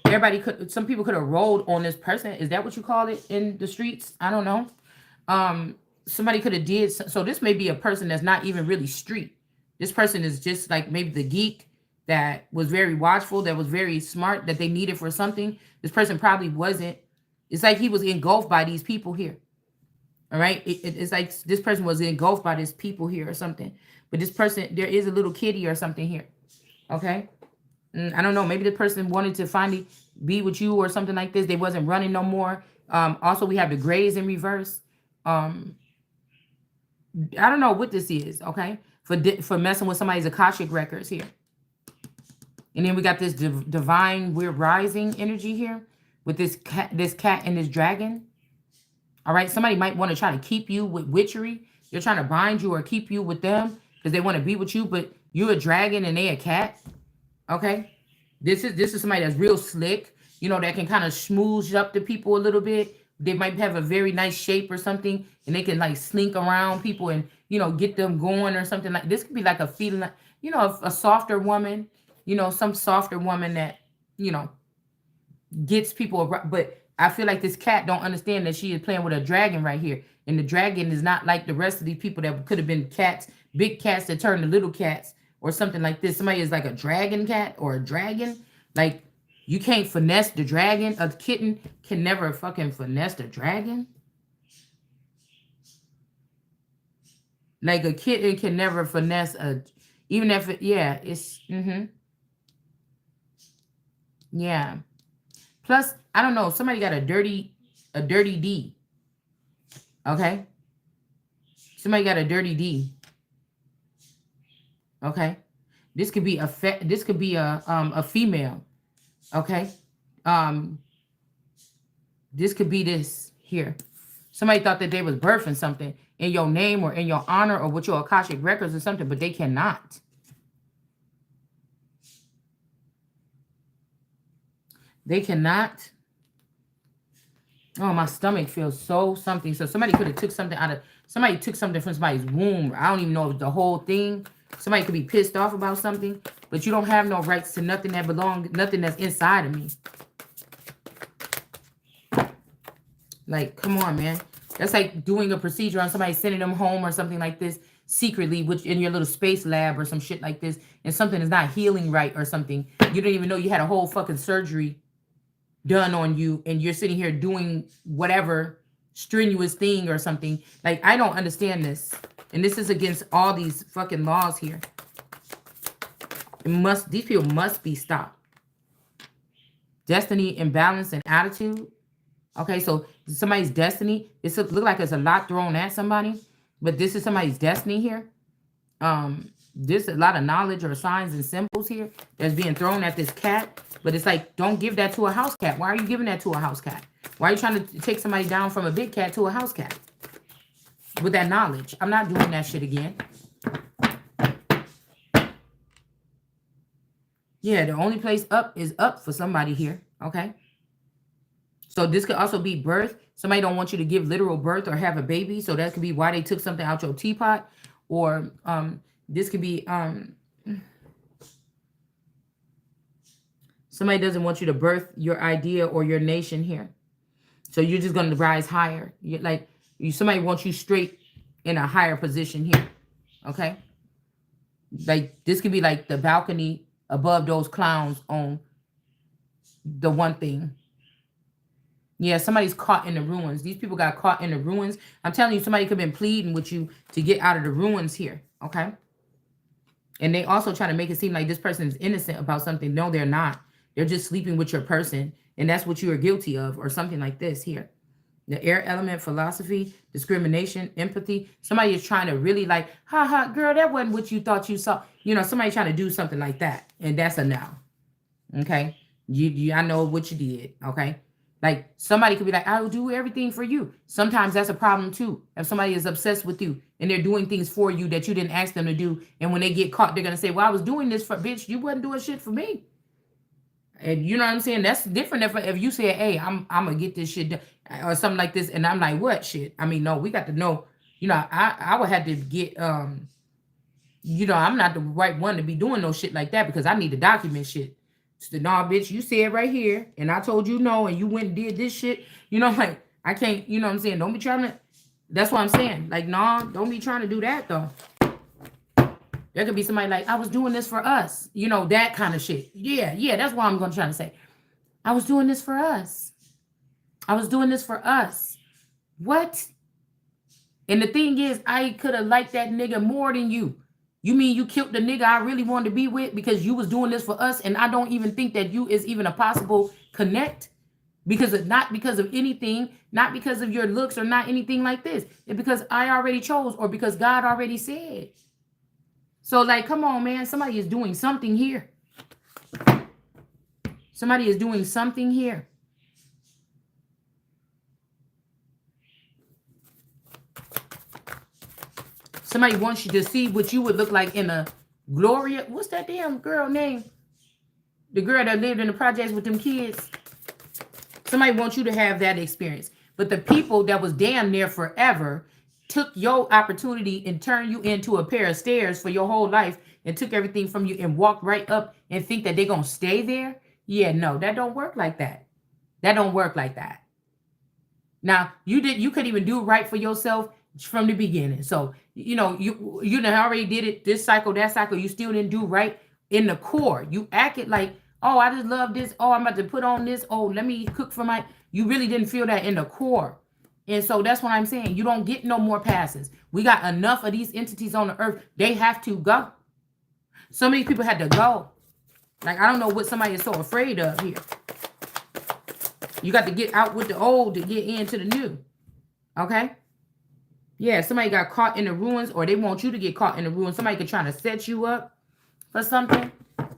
S1: some people could have rolled on this person. Is that what you call it in the streets? I don't know. somebody could have did so this may be a person that's not even really street. This person is just like maybe the geek that was very watchful, that was very smart, that they needed for something. This person probably wasn't. It's like he was engulfed by these people here. All right. It's like this person was engulfed by these people here or something. But this person, there is a little kitty or something here. Okay. I don't know. Maybe the person wanted to finally be with you or something like this. They wasn't running no more. Also, we have the grays in reverse. I don't know what this is. Okay. For messing with somebody's Akashic records here. And then we got this divine we're rising energy here with this cat and this dragon. All right. Somebody might want to try to keep you with witchery. They're trying to bind you or keep you with them because they want to be with you, but you're a dragon and they a cat. Okay. This is somebody that's real slick, you know, that can kind of smooth up the people a little bit. They might have a very nice shape or something, and they can like slink around people and, you know, get them going or something like this. Could be like a feeling like, you know, a softer woman, you know, some softer woman that, you know, gets people around. But I feel like this cat don't understand that she is playing with a dragon right here. And the dragon is not like the rest of these people that could have been cats, big cats that turn to little cats or something like this. Somebody is like a dragon cat or a dragon. Like, you can't finesse the dragon. A kitten can never fucking finesse the dragon. Like, a kitten can never finesse even if it, yeah, it's, yeah. Plus, I don't know, somebody got a dirty D. Okay? Somebody got a dirty D. Okay? This could be a female. Okay? This could be this here. Somebody thought that they was birthing something in your name or in your honor or with your Akashic records or something, but they cannot. They cannot. Oh, my stomach feels so something. So somebody could have took something somebody took something from somebody's womb. I don't even know the whole thing. Somebody could be pissed off about something, but you don't have no rights to nothing that nothing that's inside of me. Like, come on, man. That's like doing a procedure on somebody, sending them home or something like this secretly, which in your little space lab or some shit like this, and something is not healing right or something. You don't even know you had a whole fucking surgery done on you, and you're sitting here doing whatever strenuous thing or something. Like, I don't understand this. And this is against all these fucking laws here. These people must be stopped. Destiny, imbalance, and attitude. Okay, so somebody's destiny, it look like it's a lot thrown at somebody, but this is somebody's destiny here. There's a lot of knowledge or signs and symbols here that's being thrown at this cat, but it's like, don't give that to a house cat. Why are you giving that to a house cat? Why are you trying to take somebody down from a big cat to a house cat? With that knowledge. I'm not doing that shit again. Yeah, the only place up is up for somebody here. Okay. So this could also be birth. Somebody don't want you to give literal birth or have a baby. So that could be why they took something out your teapot. Or this could be somebody doesn't want you to birth your idea or your nation here. So you're just going to rise higher. Somebody wants you straight in a higher position here. Okay. Like, this could be like the balcony above those clowns on the one thing. Yeah, somebody's caught in the ruins. These people got caught in the ruins. I'm telling you, somebody could have been pleading with you to get out of the ruins here. Okay. And they also try to make it seem like this person is innocent about something. No, they're not. They're just sleeping with your person. And that's what you are guilty of, or something like this here. The air element, philosophy, discrimination, empathy. Somebody is trying to really like, girl, that wasn't what you thought you saw. You know, somebody trying to do something like that. And that's a no. Okay. I know what you did. Okay. Like, somebody could be like, I will do everything for you. Sometimes that's a problem too. If somebody is obsessed with you and they're doing things for you that you didn't ask them to do. And when they get caught, they're going to say, well, I was doing this for, bitch, you wasn't doing shit for me. And you know what I'm saying? That's different if you say, hey, I'm going to get this shit done or something like this. And I'm like, what shit? I mean, no, we got to know, you know, I would have to get, you know, I'm not the right one to be doing no shit like that because I need to document shit. So, nah, bitch, you said right here, and I told you no, and you went and did this shit. You know, like, I can't, you know what I'm saying? Don't be trying to, That's what I'm saying. Like, no, don't be trying to do that though. There could be somebody like, I was doing this for us. You know, that kind of shit. Yeah, yeah, that's what I'm going to try to say. I was doing this for us. I was doing this for us. What? And the thing is, I could have liked that nigga more than you. You mean you killed the nigga I really wanted to be with because you was doing this for us, and I don't even think that you is even a possible connect? Because of, not because of anything, not because of your looks or not anything like this. It's because I already chose or because God already said. So, like, come on, man. Somebody is doing something here. Somebody is doing something here. Somebody wants you to see what you would look like in a Gloria. What's that damn girl name? The girl that lived in the projects with them kids. Somebody wants you to have that experience. But the people that was damn near forever took your opportunity and turned you into a pair of stairs for your whole life and took everything from you and walked right up and think that they're going to stay there. Yeah, no, that don't work like that. That don't work like that. Now, you could even do right for yourself from the beginning. So, you know, you already did it this cycle, that cycle, you still didn't do right in the core. You acted like, oh, I just love this. Oh, I'm about to put on this. Oh, let me cook for my, you really didn't feel that in the core. And so that's what I'm saying. You don't get no more passes. We got enough of these entities on the earth. They have to go. So many people had to go. Like, I don't know what somebody is so afraid of here. You got to get out with the old to get into the new. Okay? Yeah, somebody got caught in the ruins, or they want you to get caught in the ruins. Somebody could try to set you up for something.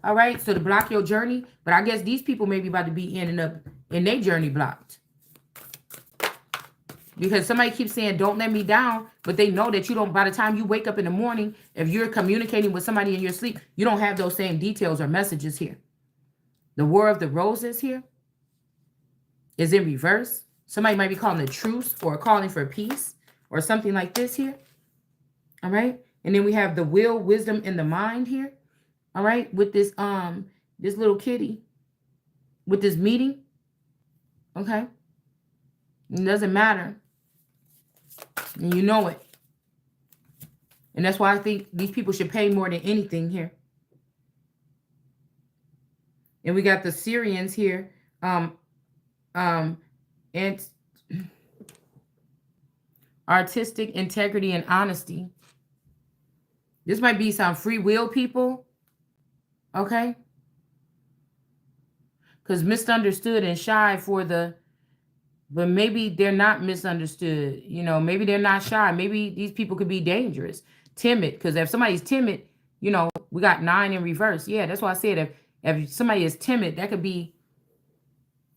S1: All right? So to block your journey. But I guess these people may be about to be ending up in their journey blocked. Because somebody keeps saying, don't let me down. But they know that you don't, by the time you wake up in the morning, if you're communicating with somebody in your sleep, you don't have those same details or messages here. The War of the Roses here is in reverse. Somebody might be calling a truce or calling for peace or something like this here. All right. And then we have the will, wisdom, and the mind here. All right. With this this little kitty with this meeting. Okay. It doesn't matter. And you know it. And that's why I think these people should pay more than anything here. And we got the Syrians here. And artistic integrity and honesty. This might be some free will people. Okay. Because misunderstood and shy for the, but maybe they're not misunderstood. You know, maybe they're not shy. Maybe these people could be dangerous. Timid. Because if somebody's timid, you know, we got 9 in reverse. Yeah, that's why I said if somebody is timid, that could be,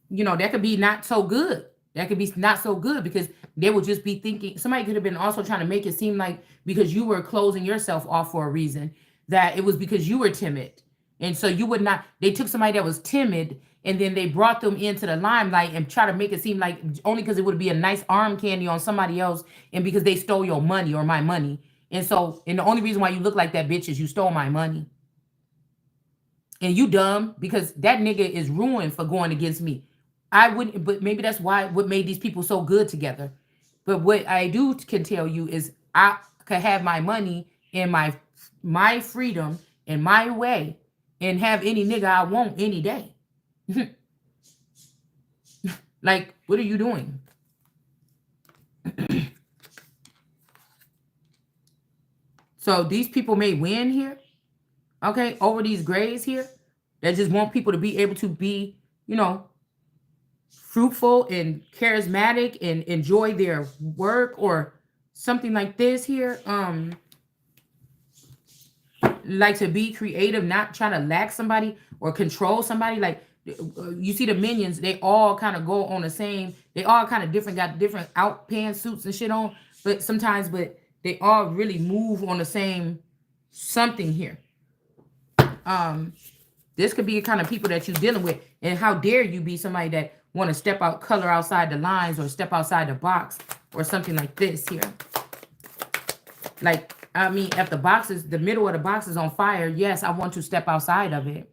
S1: you know, that could be not so good. That could be not so good because they would just be thinking, somebody could have been also trying to make it seem like because you were closing yourself off for a reason, that it was because you were timid. And so you would not, they took somebody that was timid and then they brought them into the limelight and try to make it seem like only because it would be a nice arm candy on somebody else and because they stole your money or my money. And so, and the only reason why you look like that bitch is you stole my money. And you dumb because that nigga is ruined for going against me. I wouldn't, but maybe that's why what made these people so good together. But what I can tell you is I could have my money and my freedom and my way and have any nigga I want any day. Like, what are you doing? So these people may win here, okay, over these grays here that just want people to be able to be, you know, fruitful and charismatic and enjoy their work or something like this here. Like to be creative, not trying to lack somebody or control somebody. Like you see the minions, they all kind of go on the same, they all kind of different, got different out pantsuits and shit on, but sometimes, but they all really move on the same something here. This could be the kind of people that you're dealing with. And how dare you be somebody that want to step out, color outside the lines or step outside the box or something like this here. Like, I mean, if the box is, the middle of the box is on fire, yes, I want to step outside of it.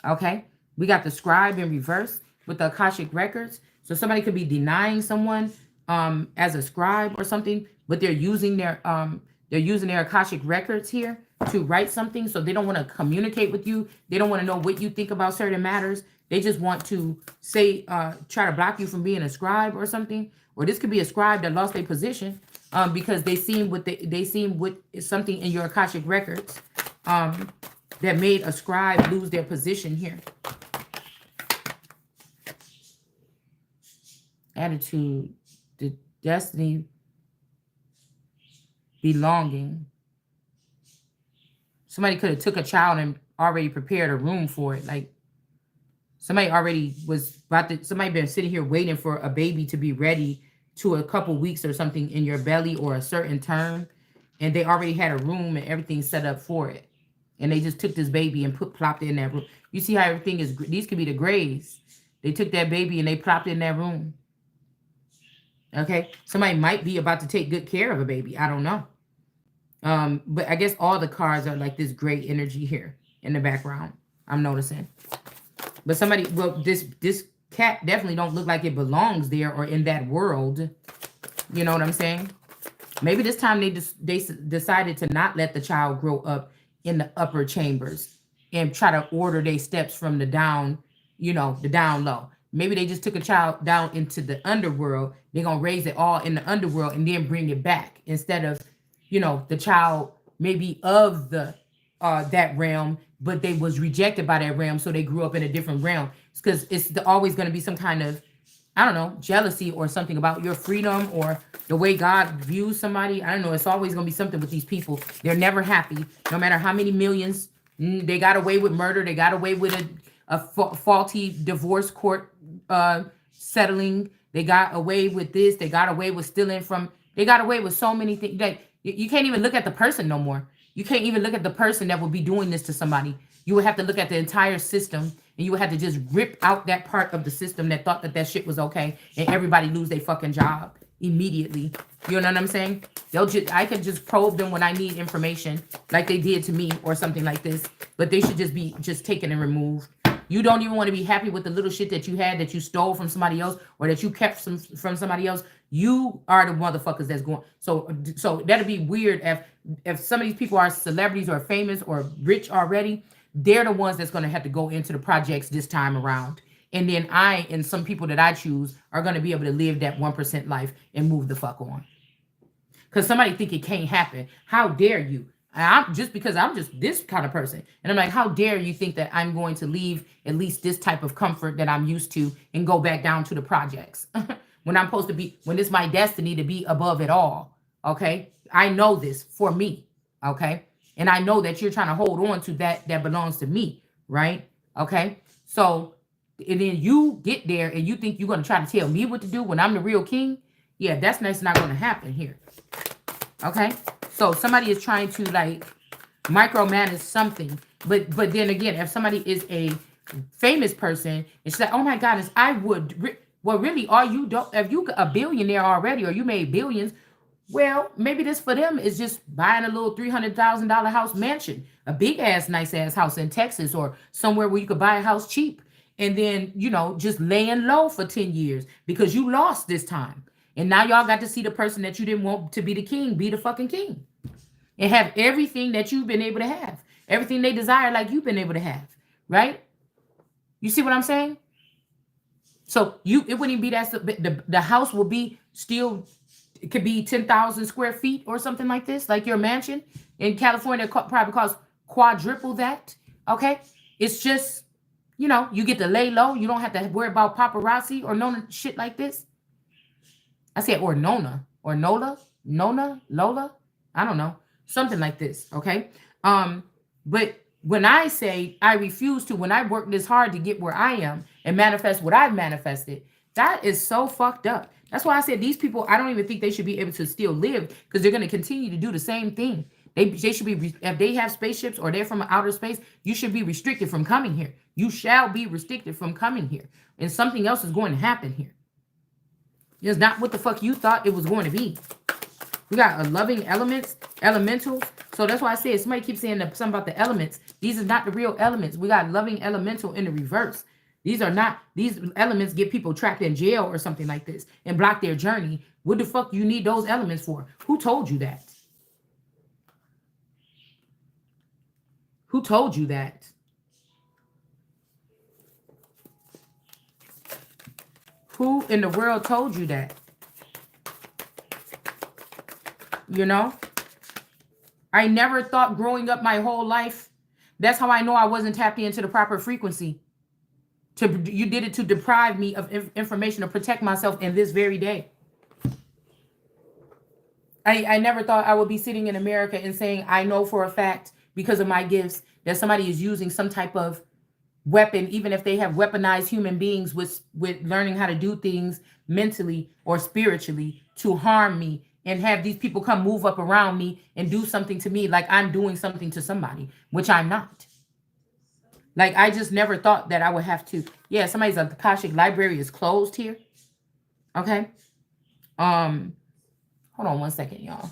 S1: Okay. We got the scribe in reverse with the Akashic records. So somebody could be denying someone as a scribe or something, but they're using their Akashic records here to write something. So they don't want to communicate with you. They don't want to know what you think about certain matters. They just want to say, try to block you from being a scribe or something. Or this could be a scribe that lost their position because they seen what something in your Akashic records that made a scribe lose their position here. Attitude, the destiny, belonging. Somebody could have took a child and already prepared a room for it. Like somebody already was about to, somebody been sitting here waiting for a baby to be ready to a couple weeks or something in your belly or a certain term. And they already had a room and everything set up for it. And they just took this baby and plopped it in that room. You see how everything is, these could be the grays. They took that baby and they plopped it in that room. Okay, somebody might be about to take good care of a baby. I don't know. But I guess all the cards are like this gray energy here in the background. I'm noticing. But somebody, well, this cat definitely don't look like it belongs there or in that world. You know what I'm saying? Maybe this time they decided to not let the child grow up in the upper chambers and try to order their steps from the down, you know, the down low. Maybe they just took a child down into the underworld. They're going to raise it all in the underworld and then bring it back instead of, you know, the child maybe of the that realm, but they was rejected by that realm. So they grew up in a different realm. It's because it's always going to be some kind of, I don't know, jealousy or something about your freedom or the way God views somebody. I don't know. It's always going to be something with these people. They're never happy, no matter how many millions. They got away with murder. They got away with a faulty divorce court settling. They got away with this. They got away with stealing from. They got away with so many things. Like you can't even look at the person no more. You can't even look at the person that would be doing this to somebody. You would have to look at the entire system, and you would have to just rip out that part of the system that thought that shit was okay, and everybody lose their fucking job immediately. You know what I'm saying? I could just probe them when I need information, like they did to me or something like this. But they should just be taken and removed. You don't even want to be happy with the little shit that you had that you stole from somebody else or that you kept from somebody else. You are the motherfuckers that's going. So that'd be weird if some of these people are celebrities or famous or rich already. They're the ones that's going to have to go into the projects this time around. And then I and some people that I choose are going to be able to live that 1% life and move the fuck on. Because somebody think it can't happen. How dare you? Because I'm just this kind of person. And I'm like, how dare you think that I'm going to leave at least this type of comfort that I'm used to and go back down to the projects when I'm supposed to be, when it's my destiny to be above it all. Okay. I know this for me. Okay. And I know that you're trying to hold on to that belongs to me. Right. Okay. So, and then you get there and you think you're going to try to tell me what to do when I'm the real king. Yeah, that's not going to happen here. Okay. So somebody is trying to like micromanage something. But then again, if somebody is a famous person, it's like, oh my goodness, I would. Well, really, if you a billionaire already or you made billions, well, maybe this for them is just buying a little $300,000 house mansion, a big ass, nice ass house in Texas or somewhere where you could buy a house cheap. And then, you know, just laying low for 10 years because you lost this time. And now y'all got to see the person that you didn't want to be the king, be the fucking king. And have everything that you've been able to have. Everything they desire like you've been able to have. Right? You see what I'm saying? So it wouldn't even be that. The house will be still, it could be 10,000 square feet or something like this. Like your mansion in California probably costs quadruple that. Okay? It's just, you know, you get to lay low. You don't have to worry about paparazzi or no shit like this. I said, or Nona, or Nola, Lola, I don't know, something like this, okay? But when I say I refuse to, when I work this hard to get where I am and manifest what I've manifested, that is so fucked up. That's why I said these people, I don't even think they should be able to still live because they're going to continue to do the same thing. They should be, if they have spaceships or they're from outer space, you should be restricted from coming here. You shall be restricted from coming here. And something else is going to happen here. It's not what the fuck you thought it was going to be. We got a loving elementals. So that's why I said, somebody keeps saying something about the elements. These are not the real elements. We got loving elemental in the reverse. These are not, these elements get people trapped in jail or something like this and block their journey. What the fuck you need those elements for? Who told you that? Who told you that? Who in the world told you that? You know? I never thought growing up my whole life. That's how I know I wasn't tapped into the proper frequency. You did it to deprive me of information to protect myself in this very day. I never thought I would be sitting in America and saying, I know for a fact, because of my gifts, that somebody is using some type of weapon, even if they have weaponized human beings with learning how to do things mentally or spiritually to harm me, and have these people come move up around me and do something to me like I'm doing something to somebody, which I'm not. Like, I just never thought that I would have to. Yeah, somebody's Akashic library is closed here. Okay. Hold on one second, y'all.